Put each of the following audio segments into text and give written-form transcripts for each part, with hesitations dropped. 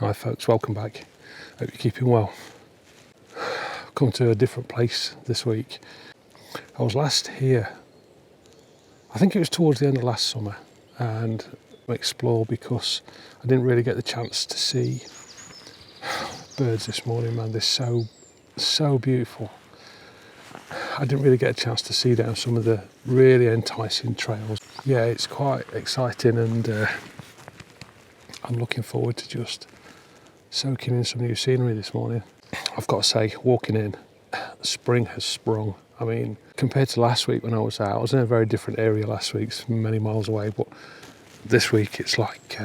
Hi folks, welcome back. Hope you're keeping well. I've come to a different place this week. I was last here, I think it was towards the end of last summer, and explore because I didn't really get the chance to see birds this morning, man. They're so beautiful. I didn't really get a chance to see down some of the really enticing trails. Yeah, it's quite exciting, and I'm looking forward to just soaking in some new scenery this morning. I've got to say, walking in, spring has sprung. I mean, compared to last week when I was out, I was in a very different area last week, it's many miles away, but this week it's like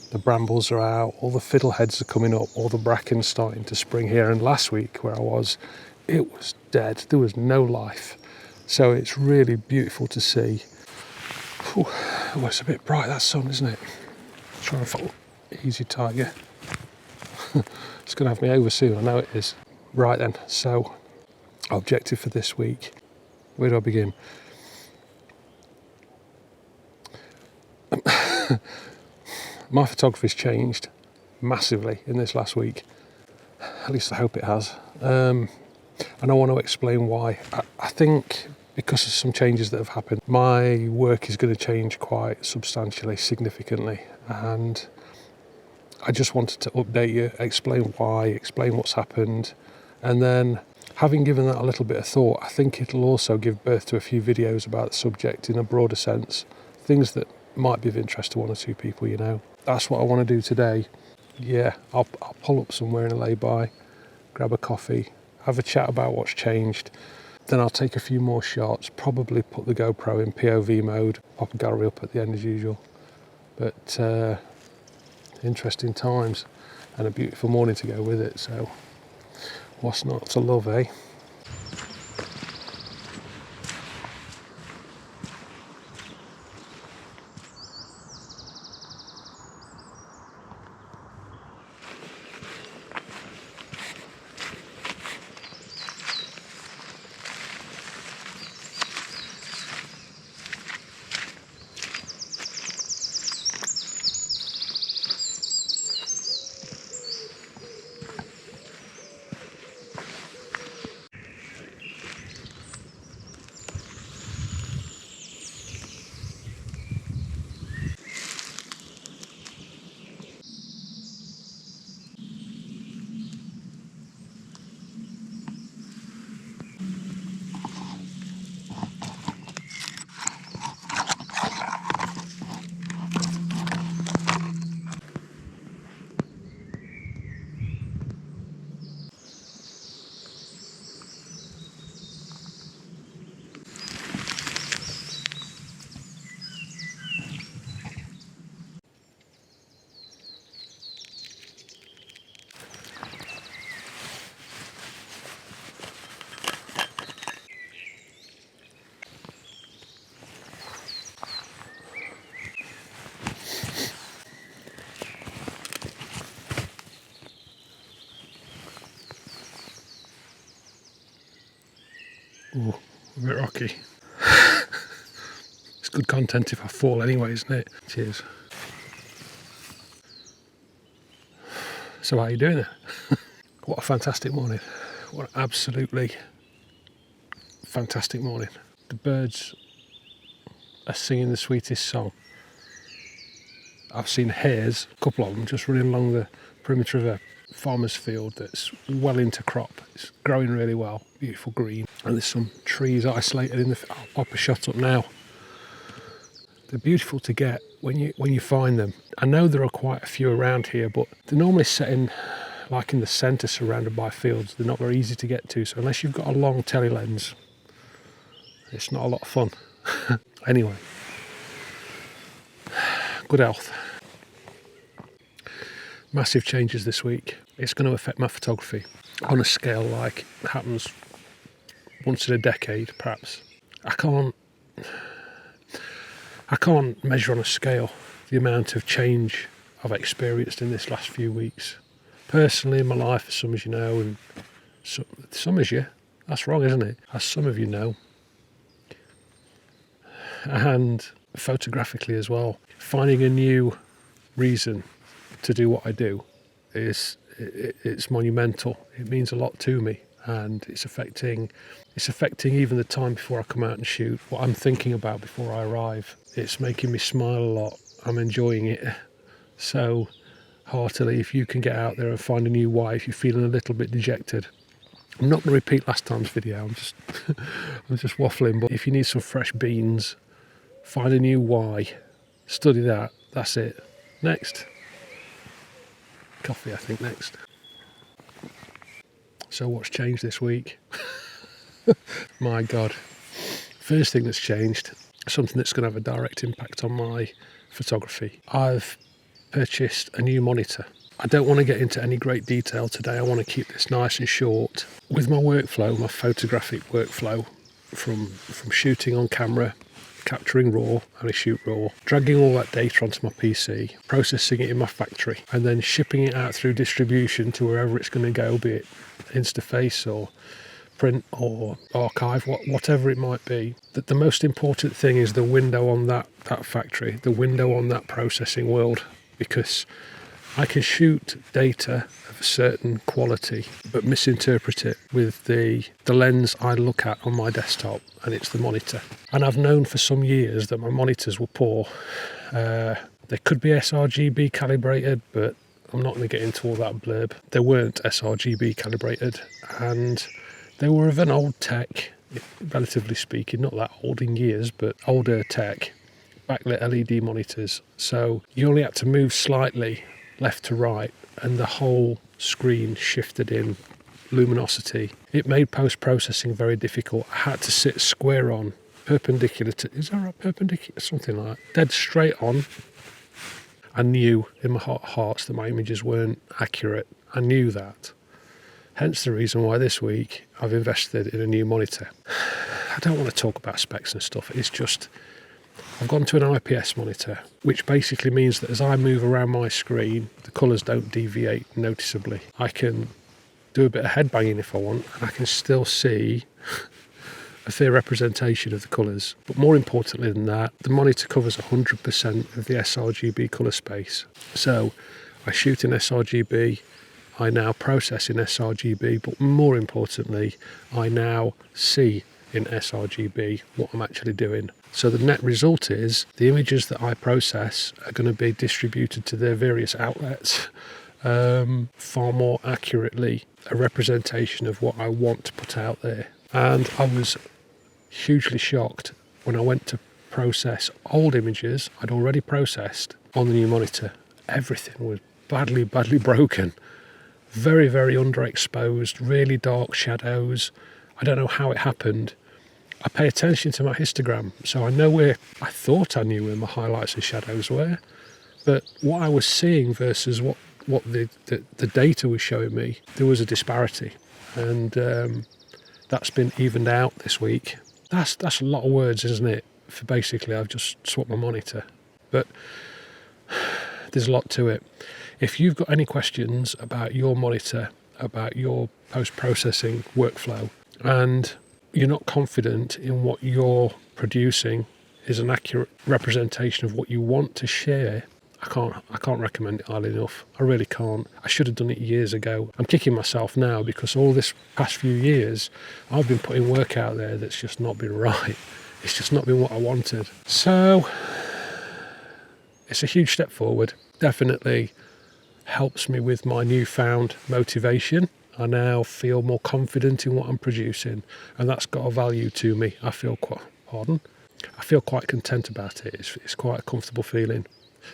the brambles are out, all the fiddleheads are coming up, all the bracken's starting to spring here. And last week where I was, it was dead. There was no life. So it's really beautiful to see. Whew, oh, it's a bit bright, that sun, isn't it? Try and fall. Easy tiger. It's going to have me over soon, I know it is. Right then, so objective for this week. Where do I begin? My photography's changed massively in this last week. At least I hope it has. And I want to explain why. I think because of some changes that have happened, my work is going to change quite substantially, significantly. And I just wanted to update you, explain why, explain what's happened. And then, having given that a little bit of thought, I think it'll also give birth to a few videos about the subject in a broader sense. Things that might be of interest to one or two people, you know. That's what I want to do today. Yeah, I'll pull up somewhere in a lay-by, grab a coffee, have a chat about what's changed. Then I'll take a few more shots, probably put the GoPro in POV mode, pop a gallery up at the end as usual. But interesting times and a beautiful morning to go with it, so what's not to love, eh? Ooh, a bit rocky. It's good content if I fall anyway, isn't it? Cheers. So how are you doing there? What a fantastic morning. What an absolutely fantastic morning. The birds are singing the sweetest song. I've seen hares, a couple of them, just running along the perimeter of a farmer's field that's well into crop. It's growing really well, beautiful green. And there's some trees isolated in the... I'll pop a shot up now. They're beautiful to get when you find them. I know there are quite a few around here, but they're normally set in, like in the centre, surrounded by fields. They're not very easy to get to, so unless you've got a long telly lens, it's not a lot of fun. Anyway, good health. Massive changes this week. It's going to affect my photography on a scale like happens once in a decade, perhaps. I can't measure on a scale the amount of change I've experienced in this last few weeks. Personally, in my life, as some as you know, and some as you, that's wrong, isn't it? As some of you know. And photographically as well. Finding a new reason to do what I do it's monumental. It means a lot to me, and it's affecting even the time before I come out and shoot, what I'm thinking about before I arrive. It's making me smile a lot. I'm enjoying it so heartily. If you can get out there and find a new why, if you're feeling a little bit dejected, I'm not going to repeat last time's video. I'm just I'm just waffling. But if you need some fresh beans, find a new why, study that. That's it. Next, coffee, I think next. So what's changed this week? My God. First thing that's changed, something that's going to have a direct impact on my photography. I've purchased a new monitor. I don't want to get into any great detail today. I want to keep this nice and short. With my workflow, my photographic workflow, from shooting on camera, capturing raw, and I shoot raw, dragging all that data onto my PC, processing it in my factory, and then shipping it out through distribution to wherever it's going to go, be it Instaface or print or archive, whatever it might be. That the most important thing is the window on that factory, the window on that processing world, because I can shoot data of a certain quality but misinterpret it with the lens I look at on my desktop, and it's the monitor. And I've known for some years that my monitors were poor. They could be sRGB calibrated, but I'm not going to get into all that blurb. They weren't sRGB calibrated, and they were of an old tech, relatively speaking, not that old in years, but older tech, backlit LED monitors. So you only had to move slightly left to right and the whole screen shifted in luminosity. It made post-processing very difficult. I had to sit square on, perpendicular to, is that right, perpendicular, something like that, dead straight on. I knew in my heart of hearts that my images weren't accurate. I knew that. Hence the reason why this week I've invested in a new monitor. I don't want to talk about specs and stuff. It's just, I've gone to an IPS monitor, which basically means that as I move around my screen, the colours don't deviate noticeably. I can do a bit of headbanging if I want, and I can still see a fair representation of the colours. But more importantly than that, the monitor covers 100% of the sRGB colour space. So I shoot in sRGB, I now process in sRGB, but more importantly, I now see in sRGB what I'm actually doing. So the net result is the images that I process are going to be distributed to their various outlets far more accurately, a representation of what I want to put out there. And I was hugely shocked when I went to process old images I'd already processed on the new monitor. Everything was badly broken. Very, very underexposed, really dark shadows. I don't know how it happened. I pay attention to my histogram, so I know where, I thought I knew where my highlights and shadows were, but what I was seeing versus what the data was showing me, there was a disparity, and that's been evened out this week. That's a lot of words, isn't it? For basically, I've just swapped my monitor, but there's a lot to it. If you've got any questions about your monitor, about your post-processing workflow, and you're not confident in what you're producing is an accurate representation of what you want to share, I can't recommend it highly enough. I really can't. I should have done it years ago. I'm kicking myself now because all this past few years I've been putting work out there that's just not been right. It's just not been what I wanted. So it's a huge step forward. Definitely helps me with my newfound motivation. I now feel more confident in what I'm producing, and that's got a value to me. I feel quite content about it. It's quite a comfortable feeling.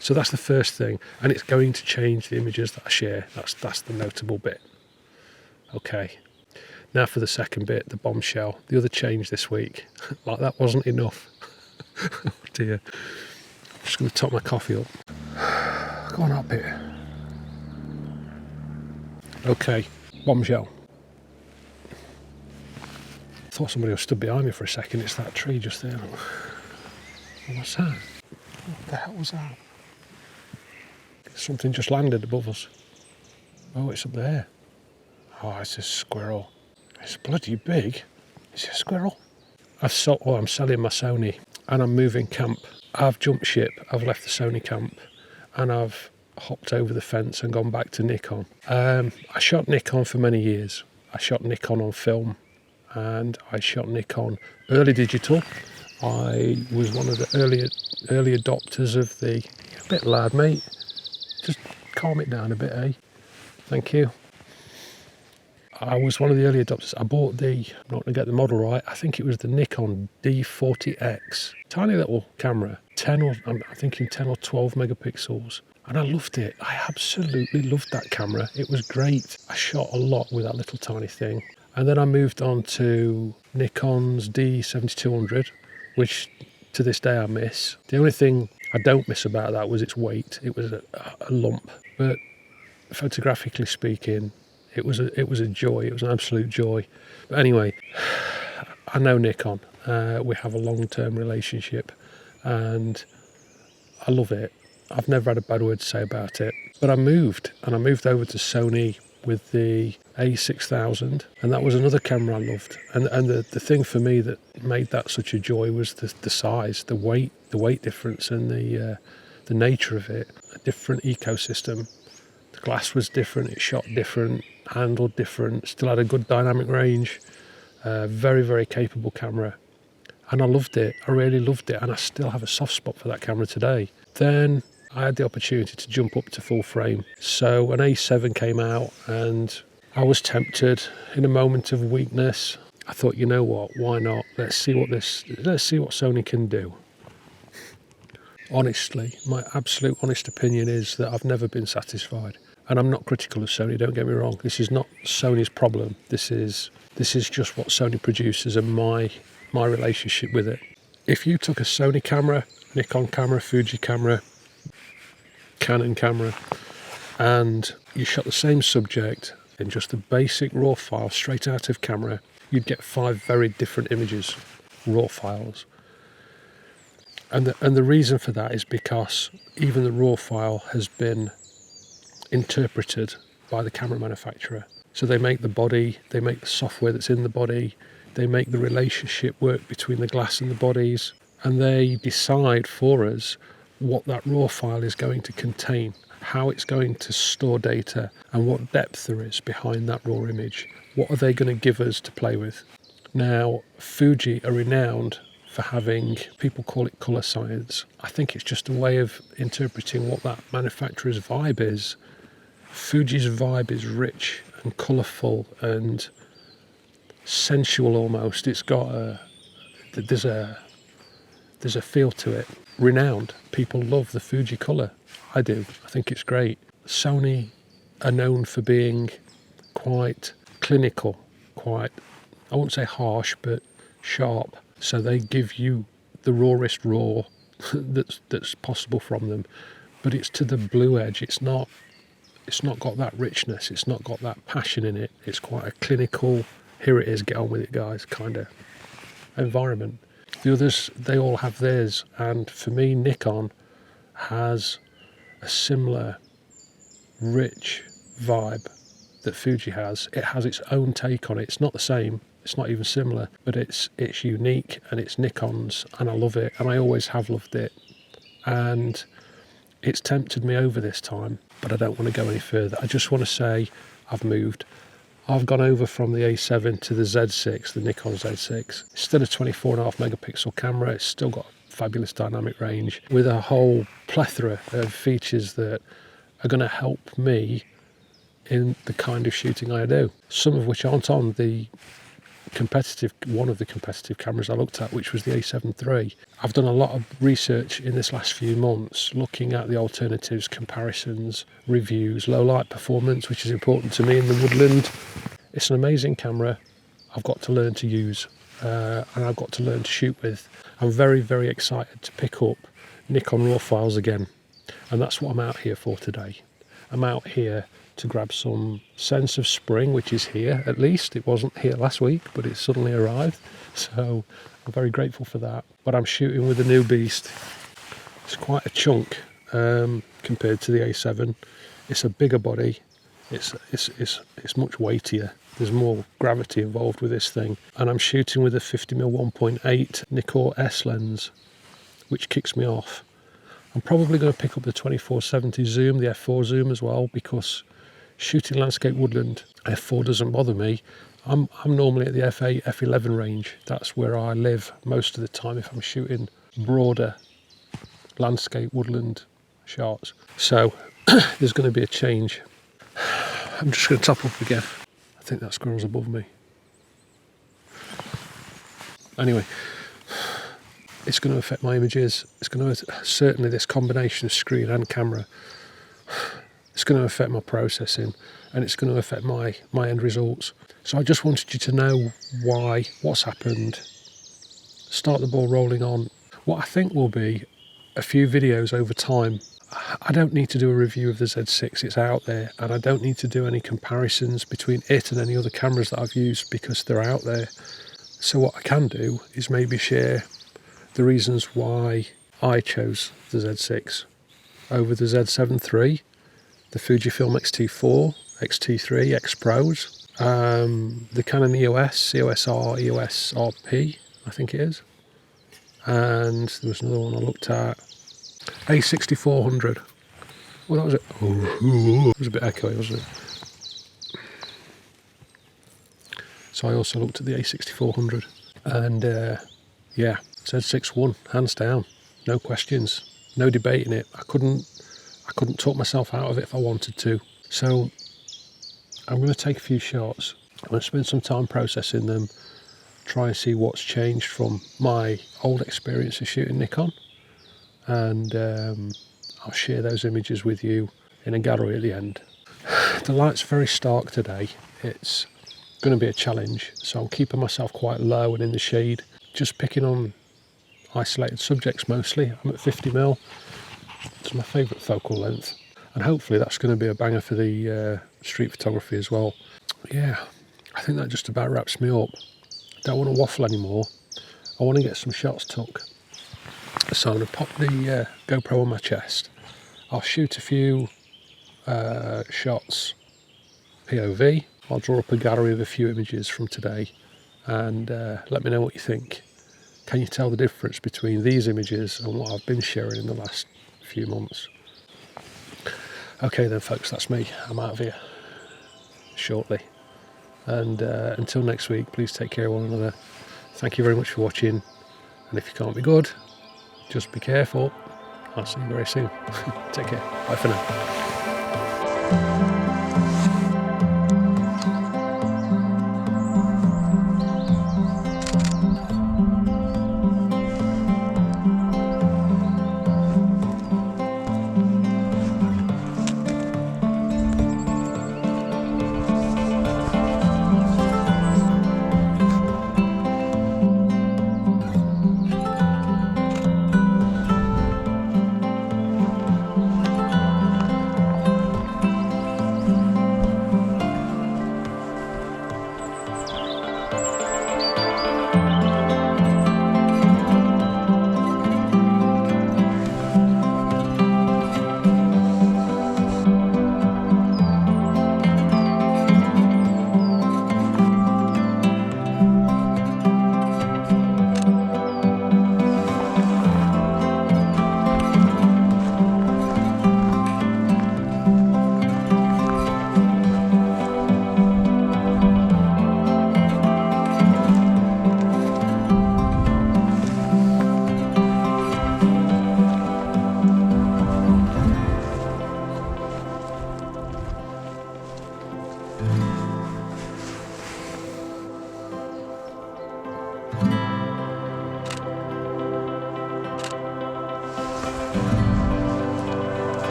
So that's the first thing, and it's going to change the images that I share. That's the notable bit. Okay, now for the second bit, the bombshell, the other change this week. Like that wasn't enough. Oh dear. I'm just going to top my coffee up. Go on up here. Okay, bombshell. I thought somebody was stood behind me for a second. It's that tree just there. What's that? What the hell was that? Something just landed above us. Oh, it's up there. Oh, it's a squirrel. It's bloody big. Is it a squirrel? I'm selling my Sony and I'm moving camp. I've jumped ship. I've left the Sony camp and I've hopped over the fence and gone back to Nikon. I shot Nikon for many years. I shot Nikon on film, and I shot Nikon early digital. I was one of the early adopters of the... A bit loud, mate. Just calm it down a bit, eh? Thank you. I was one of the early adopters. I bought I'm not going to get the model right, I think it was the Nikon D40X. Tiny little camera, I'm thinking 10 or 12 megapixels. And I loved it. I absolutely loved that camera. It was great. I shot a lot with that little tiny thing. And then I moved on to Nikon's D7200, which to this day I miss. The only thing I don't miss about that was its weight. It was a lump. But photographically speaking, it was a joy. It was an absolute joy. But anyway, I know Nikon. We have a long-term relationship, and I love it. I've never had a bad word to say about it. But I moved over to Sony with the A6000, and that was another camera I loved. And the thing for me that made that such a joy was the size, the weight difference, and the nature of it. A different ecosystem. The glass was different, it shot different, handled different, still had a good dynamic range. Very, very capable camera. And I loved it. I really loved it. And I still have a soft spot for that camera today. Then I had the opportunity to jump up to full frame. So an A7 came out, and I was tempted in a moment of weakness. I thought, you know what, why not? Let's see what Sony can do. Honestly, my absolute honest opinion is that I've never been satisfied. And I'm not critical of Sony, don't get me wrong. This is not Sony's problem. This is just what Sony produces and my relationship with it. If you took a Sony camera, Nikon camera, Fuji camera, Canon camera, and you shot the same subject in just a basic raw file straight out of camera, you'd get 5 very different images, raw files. And the reason for that is because even the raw file has been interpreted by the camera manufacturer. So they make the body, they make the software that's in the body, they make the relationship work between the glass and the bodies, and they decide for us what that raw file is going to contain, how it's going to store data, and what depth there is behind that raw image. What are they going to give us to play with? Now, Fuji are renowned for having, people call it colour science. I think it's just a way of interpreting what that manufacturer's vibe is. Fuji's vibe is rich and colourful and sensual almost. It's got there's a feel to it. Renowned. People love the Fuji colour. I do. I think it's great. Sony are known for being quite clinical, quite, I won't say harsh, but sharp. So they give you the rawest raw that's possible from them. But it's to the blue edge. It's not got that richness. It's not got that passion in it. It's quite a clinical, here it is, get on with it guys, kind of environment. The others, they all have theirs. And for me, Nikon has a similar rich vibe that Fuji has. It has its own take on it. It's not the same. It's not even similar, but it's unique and it's Nikon's, and I love it, and I always have loved it. And it's tempted me over this time, but I don't want to go any further. I just want to say I've moved. I've gone over from the A7 to the Z6, the Nikon Z6. It's still a 24.5 megapixel camera. It's still got a fabulous dynamic range with a whole plethora of features that are going to help me in the kind of shooting I do. Some of which aren't on one of the competitive cameras I looked at, which was the A7 III. I've done a lot of research in this last few months, looking at the alternatives, comparisons, reviews, low light performance, which is important to me in the Woodland. It's an amazing camera I've got to learn to use, and I've got to learn to shoot with. I'm very, very excited to pick up Nikon RAW files again, and that's what I'm out here for today. I'm out here to grab some sense of spring, which is here at least. It wasn't here last week, but it's suddenly arrived. So I'm very grateful for that. But I'm shooting with the new beast. It's quite a chunk compared to the A7. It's a bigger body. It's much weightier. There's more gravity involved with this thing. And I'm shooting with a 50mm 1.8 Nikkor S lens, which kicks me off. I'm probably going to pick up the 2470 zoom, the f4 zoom as well, because shooting landscape woodland, f4 doesn't bother me. I'm normally at the f8, f11 range. That's where I live most of the time if I'm shooting broader landscape woodland shots. So there's going to be a change. I'm just going to top up again. I think that squirrel's above me. Anyway, it's going to affect my images. It's going to, certainly this combination of screen and camera, it's going to affect my processing, and it's going to affect my end results. So I just wanted you to know what's happened, start the ball rolling on what I think will be a few videos over time. I don't need to do a review of the Z6, it's out there, and I don't need to do any comparisons between it and any other cameras that I've used because they're out there. So what I can do is maybe share the reasons why I chose the Z6 over the Z7 III, the Fujifilm X-T4, X-T3, X Pros, the Canon EOS, EOS R, EOS RP, I think it is. And there was another one I looked at, A6400. Well, that was it. It was a bit echoey, wasn't it? So I also looked at the A6400, and yeah, Z6 won, hands down, no questions, no debating it. I couldn't talk myself out of it if I wanted to. So I'm going to take a few shots. I'm going to spend some time processing them, try and see what's changed from my old experience of shooting Nikon, and I'll share those images with you in a gallery at the end. The light's very stark today. It's going to be a challenge, so I'm keeping myself quite low and in the shade, just picking on isolated subjects mostly. I'm at 50mm. It's my favourite focal length, and hopefully that's going to be a banger for the street photography as well. Yeah, I think that just about wraps me up. I don't want to waffle anymore. I want to get some shots took. So I'm going to pop the GoPro on my chest. I'll shoot a few shots POV. I'll draw up a gallery of a few images from today, and let me know what you think. Can you tell the difference between these images and what I've been sharing in the last few months? Okay then folks, that's me. I'm out of here shortly. And until next week, please take care of one another. Thank you very much for watching. And if you can't be good, just be careful. I'll see you very soon. Take care. Bye for now.